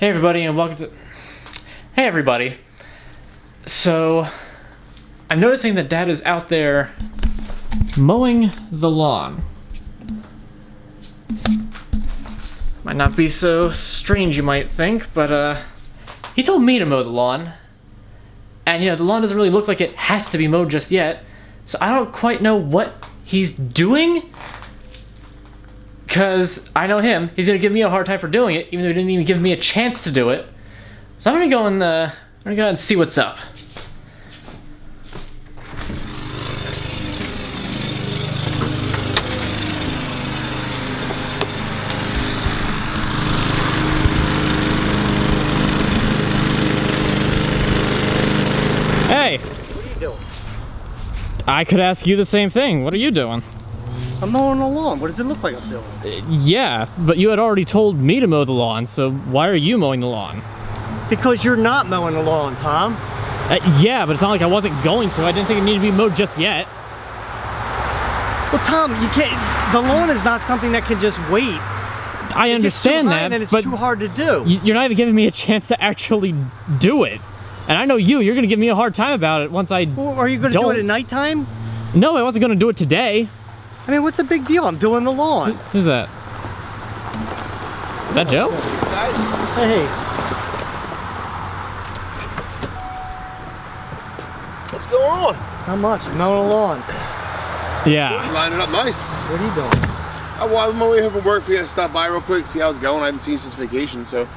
Hey everybody, and welcome to... Hey everybody. So, I'm noticing that Dad is out there mowing the lawn. Might not be so strange, you might think, but he told me to mow the lawn. And the lawn doesn't really look like it has to be mowed just yet. So I don't quite know what he's doing. Because I know him, he's going to give me a hard time for doing it, even though he didn't even give me a chance to do it. So I'm going to go and see what's up. Hey! What are you doing? I could ask you the same thing. What are you doing? I'm mowing the lawn. What does it look like I'm doing? Yeah, but you had already told me to mow the lawn, so why are you mowing the lawn? Because you're not mowing the lawn, Tom. Yeah, but it's not like I wasn't going to. I didn't think it needed to be mowed just yet. Well, Tom, you can't. The lawn is not something that can just wait. I understand that, and it's but too hard to do. You're not even giving me a chance to actually do it. And I know you're going to give me a hard time about it once I Well, are you going to do it at nighttime? No, I wasn't going to do it today. I mean, what's the big deal? I'm doing the lawn. Who's that? Is that Joe? Hey. What's going on? Not much. I'm mowing the lawn. Yeah. You lined it up nice. What are you doing? Well, I was on my way home from work. We had to stop by real quick, see how it's going. I haven't seen you since vacation, so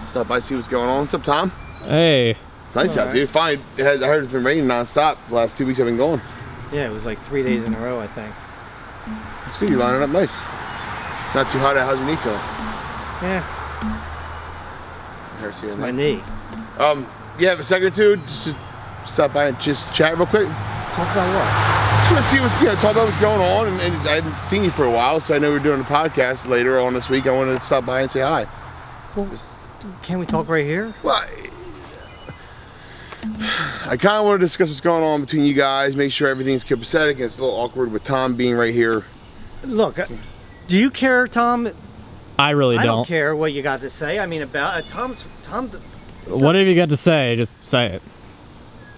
stop by, see what's going on. What's up, Tom? Hey. It's nice out, dude. Fine. I heard it's been raining nonstop the last 2 weeks I've been going. Yeah, it was like 3 days in a row, I think. It's good. You're lining up nice. Not too hot out. How's your knee feeling? Yeah, Hurts here it's and my there. knee. You have a second or two just to stop by and just chat real quick? Talk about Just want to see what's, talk about what's going on, and I haven't seen you for a while, so I know we're doing a podcast later on this week. I wanted to stop by and say hi. what? Well, can we talk right here? Well, I kind of want to discuss what's going on between you guys, make sure everything's copacetic, and it's a little awkward with Tom being right here. Look, do you care, Tom? I really I don't. don't care what you got to say. I mean, about Tom. Whatever you got to say, just say it.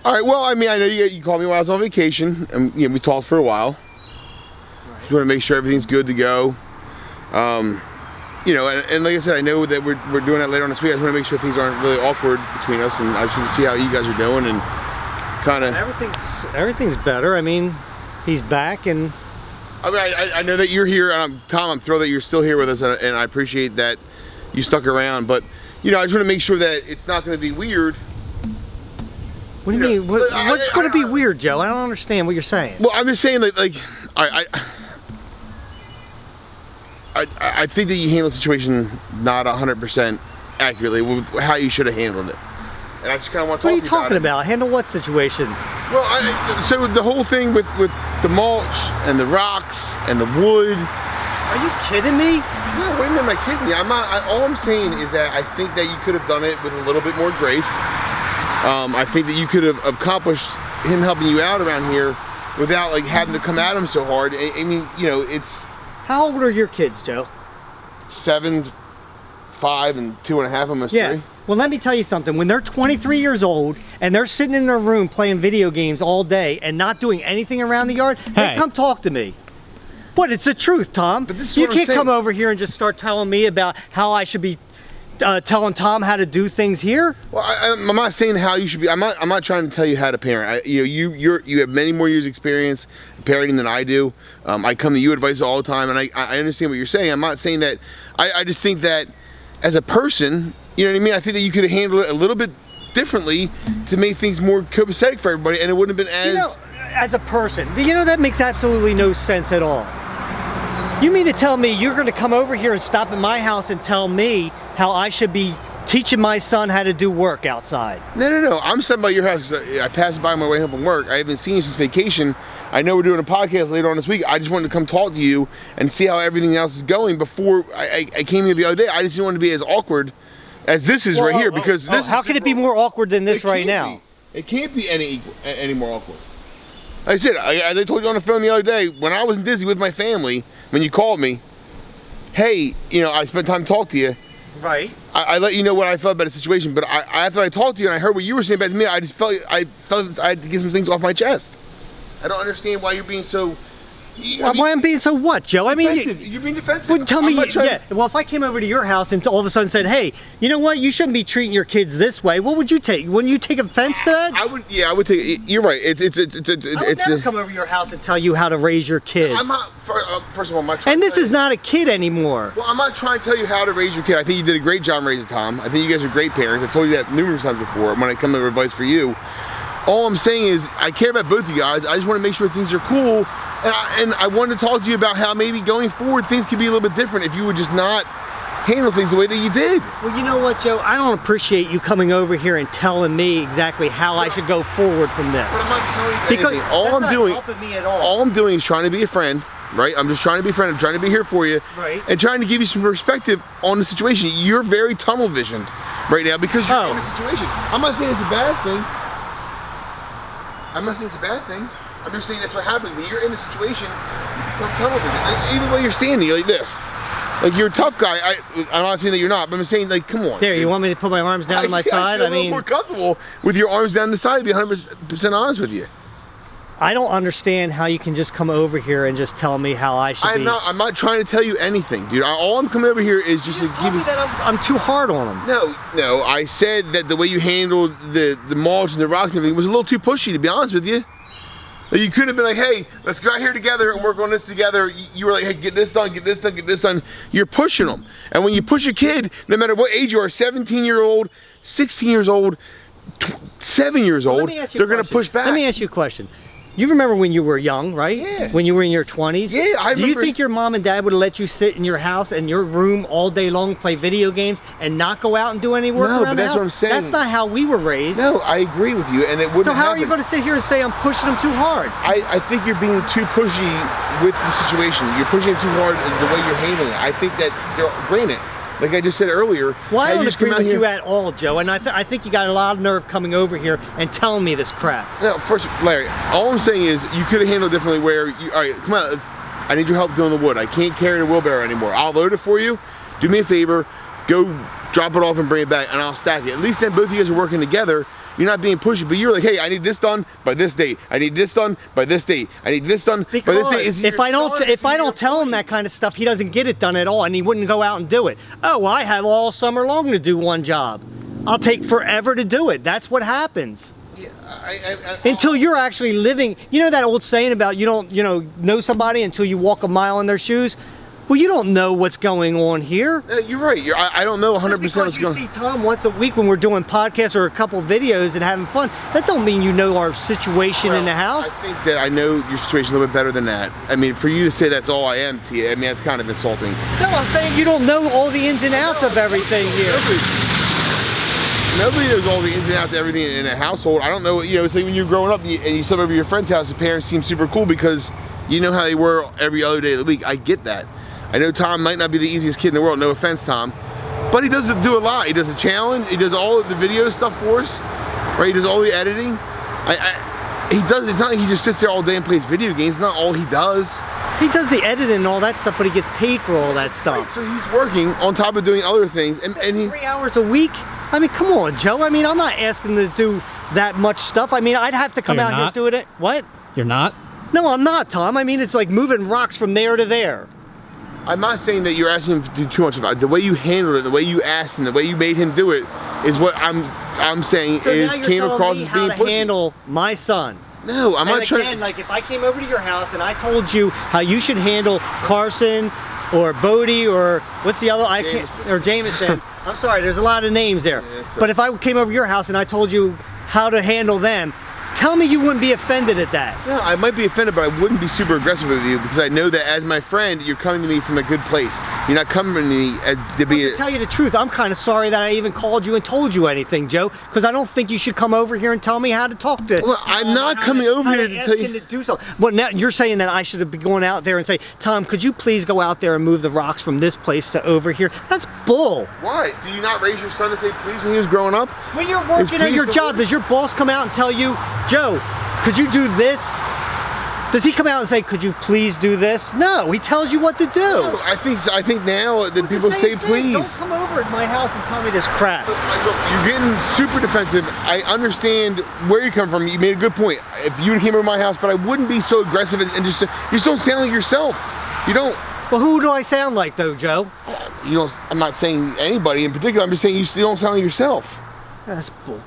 All right. Well, I mean, I know you called me while I was on vacation, and we talked for a while. Right. Just want to make sure everything's good to go. And like I said, I know that we're doing that later on this week. I just want to make sure things aren't really awkward between us, and I just want to see how you guys are doing and kind of. Everything's better. I mean, he's back, and I mean, I know that you're here, Tom. I'm thrilled that you're still here with us, and I appreciate that you stuck around. But I just want to make sure that it's not going to be weird. what do you mean? What's going to be weird, Joe? I don't understand what you're saying. Well, I'm just saying, I think that you handled the situation not 100% accurately with how you should have handled it. And I just kind of want to talk to you about it. What are you talking about? Handle what situation? Well, so the whole thing with the mulch and the rocks and the wood. Are you kidding me? No, what do you mean am I kidding you? I'm not. All I'm saying is that I think that you could have done it with a little bit more grace. I think that you could have accomplished him helping you out around here without having to come at him so hard. I mean, it's. How old are your kids, Joe? 7, 5, and 2.5, almost 3. Well, let me tell you something. When they're 23 years old and they're sitting in their room playing video games all day and not doing anything around the yard, they come talk to me. What? It's the truth, Tom. But this is you what I'm can't saying. come over here and just start telling me about how I should be telling Tom how to do things here. Well, I'm not saying how you should be. I'm not trying to tell you how to parent. You have many more years experience parenting than I do. I come to you advice all the time, and I understand what you're saying. I'm not saying that. I just think that as a person, you know what I mean? I think that you could have handled it a little bit differently to make things more copacetic for everybody, and it wouldn't have been as. As a person, that makes absolutely no sense at all. You mean to tell me you're going to come over here and stop at my house and tell me how I should be teaching my son how to do work outside? No. I'm sitting by your house. I passed by on my way home from work. I haven't seen you since vacation. I know we're doing a podcast later on this week. I just wanted to come talk to you and see how everything else is going before I came here the other day. I just didn't want to be as awkward as this is right here, because this. How can it be more awkward than this right now? It can't be any more awkward. Like I said, I told you on the phone the other day, when I was in Disney with my family, when you called me, hey, I spent time to talk to you. Right. I let you know what I felt about the situation, but after I talked to you and I heard what you were saying about me, I just felt I had to get some things off my chest. I don't understand why you're being so. Why I'm being so what, Joe? I mean, you're being defensive. Well, tell me, yeah. Well, if I came over to your house and all of a sudden said, "Hey, you know what? You shouldn't be treating your kids this way," what would you take? Wouldn't you take offense to that? I would. Yeah, I would take. You're right. I would never come over to your house and tell you how to raise your kids. I'm not. First of all, I'm not trying. And this is not a kid anymore. Well, I'm not trying to tell you how to raise your kid. I think you did a great job raising Tom. I think you guys are great parents. I've told you that numerous times before when I come to advice for you. All I'm saying is I care about both of you guys. I just want to make sure things are cool. And I wanted to talk to you about how maybe going forward things could be a little bit different if you would just not handle things the way that you did. Well, you know what, Joe? I don't appreciate you coming over here and telling me exactly how I should go forward from this. But I'm not telling you because anything. All I'm doing, helping me at all. All I'm doing is trying to be a friend, right? I'm just trying to be a friend. I'm trying to be here for you, right? And trying to give you some perspective on the situation. You're very tunnel visioned right now because you're in the situation. I'm not saying it's a bad thing. I'm not saying it's a bad thing. I'm just saying that's what happens when you're in a situation. You become tunnel vision. Like, even when you're standing, you're like this. Like you're a tough guy. I'm not saying that you're not, but I'm saying like, come on. There, you want me to put my arms down to my side? I mean, more comfortable with your arms down the side. To be 100% honest with you. I don't understand how you can just come over here and just tell me how I should be. I'm not trying to tell you anything, dude. All I'm coming over here is just to give you. That I'm too hard on them. No. I said that the way you handled the mulch and the rocks and everything was a little too pushy, to be honest with you. Like you could have been like, hey, let's go out here together and work on this together. You were like, hey, get this done, get this done, get this done. You're pushing them. And when you push a kid, no matter what age you are, 17-year-old, 16 years old, 7 years old, they're going to push back. Let me ask you a question. You remember when you were young, right? Yeah. When you were in your 20s? Yeah, I remember. Do you think your mom and dad would have let you sit in your house and your room all day long, play video games, and not go out and do any work around the house? No, but that's what I'm saying. That's not how we were raised. No, I agree with you, and it wouldn't. So how are you going to sit here and say I'm pushing them too hard? I think you're being too pushy with the situation. You're pushing it too hard the way you're handling it. I think that, granted, like I just said earlier. Well, I don't agree with you at all, Joe, and I think you got a lot of nerve coming over here and telling me this crap. No, first, Larry, all I'm saying is you could have handled it differently where, all right, come on, I need your help doing the wood. I can't carry the wheelbarrow anymore. I'll load it for you. Do me a favor, go drop it off and bring it back, and I'll stack it. At least then both of you guys are working together. You're not being pushy, but you're like, hey, I need this done by this date. I need this done by this date. I need this done by this date. If I don't tell him that kind of stuff, he doesn't get it done at all, and he wouldn't go out and do it. Oh, well, I have all summer long to do one job. I'll take forever to do it. That's what happens. Yeah, until you're actually living. You know that old saying about you don't know somebody until you walk a mile in their shoes? Well, you don't know what's going on here. You're right. I don't know 100% what's going on. Just because you see Tom once a week when we're doing podcasts or a couple videos and having fun, that don't mean you know our situation in the house. I think that I know your situation a little bit better than that. I mean, for you to say that's all I am to you, I mean, that's kind of insulting. No, I'm saying you don't know all the ins and outs of everything here. Nobody knows all the ins and outs of everything in a household. I don't know, it's like when you're growing up and you slept over your friend's house, the parents seem super cool because you know how they were every other day of the week. I get that. I know Tom might not be the easiest kid in the world, no offense, Tom, but he does do a lot. He does a challenge, he does all of the video stuff for us, right? He does all the editing. It's not like he just sits there all day and plays video games. It's not all he does. He does the editing and all that stuff, but he gets paid for all that stuff. Right, so he's working on top of doing other things. And he 3 hours a week? I mean, come on, Joe. I mean, I'm not asking him to do that much stuff. I mean, I'd have to come out here and do it. What? You're not? No, I'm not, Tom. I mean, it's like moving rocks from there to there. I'm not saying that you're asking him to do too much of it. The way you handled it, the way you asked him, the way you made him do it is what I'm saying came across as being pushy. To handle my son. No, I'm not trying. Again, like if I came over to your house and I told you how you should handle Carson or Bodie or what's the other? Or Jameson. I'm sorry, there's a lot of names there. Yeah, but if I came over to your house and I told you how to handle them, tell me you wouldn't be offended at that. No, I might be offended, but I wouldn't be super aggressive with you because I know that as my friend, you're coming to me from a good place. You're not coming to me to be. To tell you the truth, I'm kind of sorry that I even called you and told you anything, Joe, because I don't think you should come over here and tell me how to talk to. Well, I'm not coming over here to tell you to do something. Well, now you're saying that I should be going out there and say, Tom, could you please go out there and move the rocks from this place to over here? That's bull. Why? Do you not raise your son to say please when he was growing up? When you're working at your job, does your boss come out and tell you, Joe, could you do this? Does he come out and say, could you please do this? No, he tells you what to do. No, I think now that people say please. Don't come over at my house and tell me this crap. Look, you're getting super defensive. I understand where you come from. You made a good point. If you came over to my house, but I wouldn't be so aggressive and just, you just don't sound like yourself. You don't. Well, who do I sound like though, Joe? You don't, I'm not saying anybody in particular. I'm just saying you still don't sound like yourself. That's bull.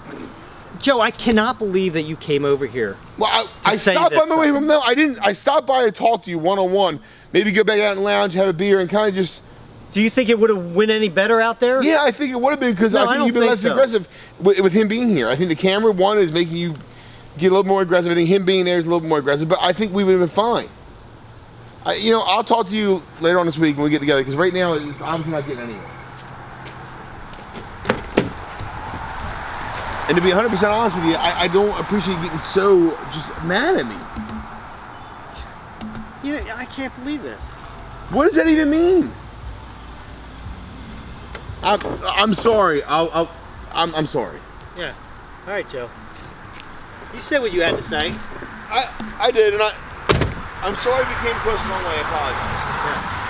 Joe, I cannot believe that you came over here. Well, I stopped by my way home. No, I didn't. I stopped by to talk to you one-on-one. Maybe go back out in the lounge, have a beer, and kind of just... Do you think it would have went any better out there? Yeah, I think it would have been, because No, I think you've been less aggressive with him being here. I think the camera, one, is making you get a little more aggressive. I think him being there is a little more aggressive, but I think we would have been fine. You know, I'll talk to you later on this week when we get together, because right now it's obviously not getting anywhere. And to be 100% honest with you, I don't appreciate getting so just mad at me. You know, I can't believe this. What does that even mean? I'm sorry. I'm sorry. Yeah. All right, Joe. You said what you had to say. I did, and I'm sorry if it came across the wrong way. I apologize. Yeah.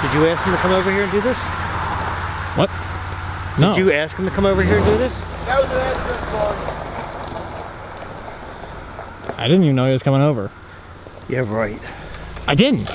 Did you ask him to come over here and do this? What? No. Did you ask him to come over here and do this? That was an accident, sorry. I didn't even know he was coming over. Yeah, right. I didn't.